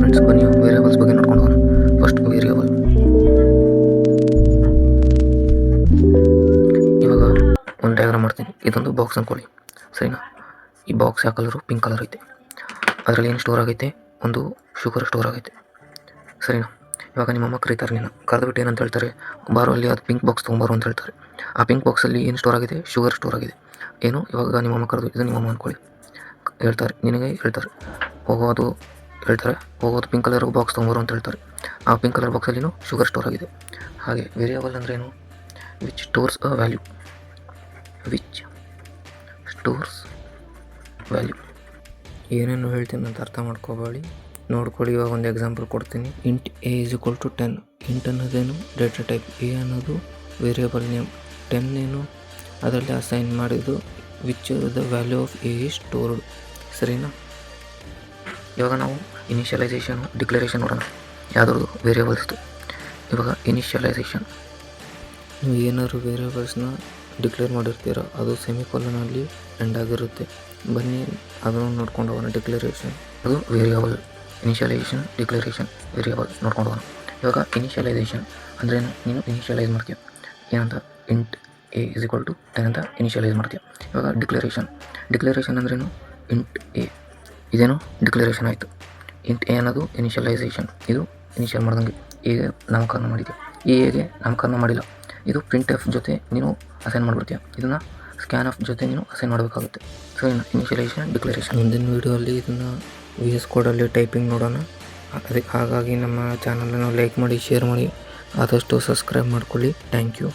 Friends, ಬನ್ನಿ variables ಬಗ್ಗೆ ನೋಡ್ಕೊಂಡು ಹೋಗೋಣ. First variable. ಇವಾಗ ಒಂದು ಡಯಾಗ್ರಾಮ್ ಮಾಡ್ತೀನಿ. ಇದೊಂದು ಬಾಕ್ಸ್ ಅಂದ್ಕೊಳ್ಳಿ, ಸರಿನಾ? ಈ ಬಾಕ್ಸ್ ಯಾವ ಕಲರು? ಪಿಂಕ್ ಕಲರ್ ಐತೆ. ಅದರಲ್ಲಿ ಏನು ಸ್ಟೋರ್ ಆಗೈತೆ? ಒಂದು ಶುಗರ್ ಸ್ಟೋರ್ ಆಗೈತೆ, ಸರಿನಾ? ಇವಾಗ ನಿಮ್ಮ ಅಮ್ಮ ಕರೀತಾರೆ, ನೀನು ಕರೆದುಬಿಟ್ಟು ಏನಂತ ಹೇಳ್ತಾರೆ? ಬಾರೋ ಅಲ್ಲಿ ಅದು ಪಿಂಕ್ ಬಾಕ್ಸ್ ತೊಗೊಂಬಾರು ಅಂತ ಹೇಳ್ತಾರೆ. ಆ ಪಿಂಕ್ ಬಾಕ್ಸಲ್ಲಿ ಏನು ಸ್ಟೋರ್ ಆಗಿದೆ? ಶುಗರ್ ಸ್ಟೋರ್ ಆಗಿದೆ. ಏನು? ಇವಾಗ ನಿಮ್ಮ ಅಮ್ಮ ಕರೆದು, ಇದು ನಿಮ್ಮ ಅಮ್ಮ ಅಂದ್ಕೊಳ್ಳಿ, ಹೇಳ್ತಾರೆ ನಿನಗೆ, ಹೇಳ್ತಾರೆ ಹೋಗೋದು ಪಿಂಕ್ ಕಲರ್ ಬಾಕ್ಸ್ ತೊಗೊಂಬರು ಅಂತ ಹೇಳ್ತಾರೆ. ಆ ಪಿಂಕ್ ಕಲರ್ ಬಾಕ್ಸಲ್ಲಿನೂ ಶುಗರ್ ಸ್ಟೋರ್ ಆಗಿದೆ. ಹಾಗೆ ವೇರಿಯೇಬಲ್ ಅಂದ್ರೆ ಏನು? Which stores a value. ಏನೇನು ಹೇಳ್ತೀನಿ ಅಂತ ಅರ್ಥ ಮಾಡ್ಕೋಬೇಡಿ, ನೋಡ್ಕೊಳ್ಳಿ. ಇವಾಗ ಒಂದು ಎಕ್ಸಾಂಪಲ್ ಕೊಡ್ತೀನಿ. Int a = 10. ಇಂಟ್ ಅನ್ನೋದೇನು? Data type. ಎ ಅನ್ನೋದು ವೇರಿಯೇಬಲ್ ನೇಮ್. 10 ಏನು? ಅದರಲ್ಲಿ ಅಸೈನ್ ಮಾಡಿದ್ದು which the value of a is stored, ಸರಿನಾ? ಇವಾಗ ನಾವು ಇನಿಷಿಯಲೈಸೇಷನು, ಡಿಕ್ಲರೇಷನ್ ನೋಡೋಣ. ಯಾವುದ್ರದ್ದು? ವೇರಿಯೇಬಲ್ಸ್ದು. ಇವಾಗ ಇನಿಷಿಯಲೈಸೇಷನ್, ನೀವು ಏನಾದ್ರು ವೇರಿಯೇಬಲ್ಸ್ನ ಡಿಕ್ಲೇರ್ ಮಾಡಿರ್ತೀರ, ಅದು ಸೆಮಿಕೋಲನಲ್ಲಿ ಎಂಡ್ ಆಗಿರುತ್ತೆ. ಬನ್ನಿ ಅದನ್ನು ನೋಡ್ಕೊಂಡು ಹೋಗೋಣ. ಡಿಕ್ಲರೇಷನ್ ಅದು ವೇರಿಯೇಬಲ್. ಇನಿಷಿಯಲೈಸೇಷನ್, ಡಿಕ್ಲರೇಷನ್, ವೇರಿಯೇಬಲ್ ನೋಡ್ಕೊಂಡು ಹೋಗೋಣ. ಇವಾಗ ಇನಿಷಿಯಲೈಸೇಷನ್ ಅಂದ್ರೇನು? ನೀನು ಇನಿಷಿಯಲೈಸ್ ಮಾಡ್ತೀಯ ಏನಂತ? ಇಂಟ್ ಎ = 10 ಅಂತ ಇನಿಷಿಯಲೈಸ್ ಮಾಡ್ತೀಯ. ಇವಾಗ ಡಿಕ್ಲರೇಷನ್ ಅಂದ್ರೇನು? ಇಂಟ್ ಎ, ಇದೇನು? ಡಿಕ್ಲರೇಷನ್ ಆಯಿತು. ಇಂಟ್ ಎ ಅನ್ನೋದು ಇನಿಷಿಯಲೈಸೇಷನ್. ಇದು ಇನಿಷಿಯಲ್ ಮಾಡ್ದಂಗೆ ಎಗೆ ನಾಮಕರಣ ಮಾಡಿದ್ಯಾ. ಈ ಎಗೆ ನಾಮಕರಣ ಮಾಡಿಲ್ಲ. ಇದು ಪ್ರಿಂಟ್ ಎಫ್ ಜೊತೆ ನೀನು ಅಸೈನ್ ಮಾಡಿಬಿಡ್ತೀಯ. ಇದನ್ನು ಸ್ಕ್ಯಾನ್ ಎಫ್ ಜೊತೆ ನೀನು ಅಸೈನ್ ಮಾಡಬೇಕಾಗುತ್ತೆ. ಸೊ ಇನ್ನು ಇನಿಷಿಯಲೈಸೇಷನ್, ಡಿಕ್ಲರೇಷನ್. ಮುಂದಿನ ವೀಡಿಯೋಲ್ಲಿ ಇದನ್ನು VS ಕೋಡಲ್ಲಿ ಟೈಪಿಂಗ್ ನೋಡೋಣ. ಹಾಗಾಗಿ ನಮ್ಮ ಚಾನಲನ್ನು ಲೈಕ್ ಮಾಡಿ, ಶೇರ್ ಮಾಡಿ, ಆದಷ್ಟು ಸಬ್ಸ್ಕ್ರೈಬ್ ಮಾಡ್ಕೊಳ್ಳಿ. Thank you.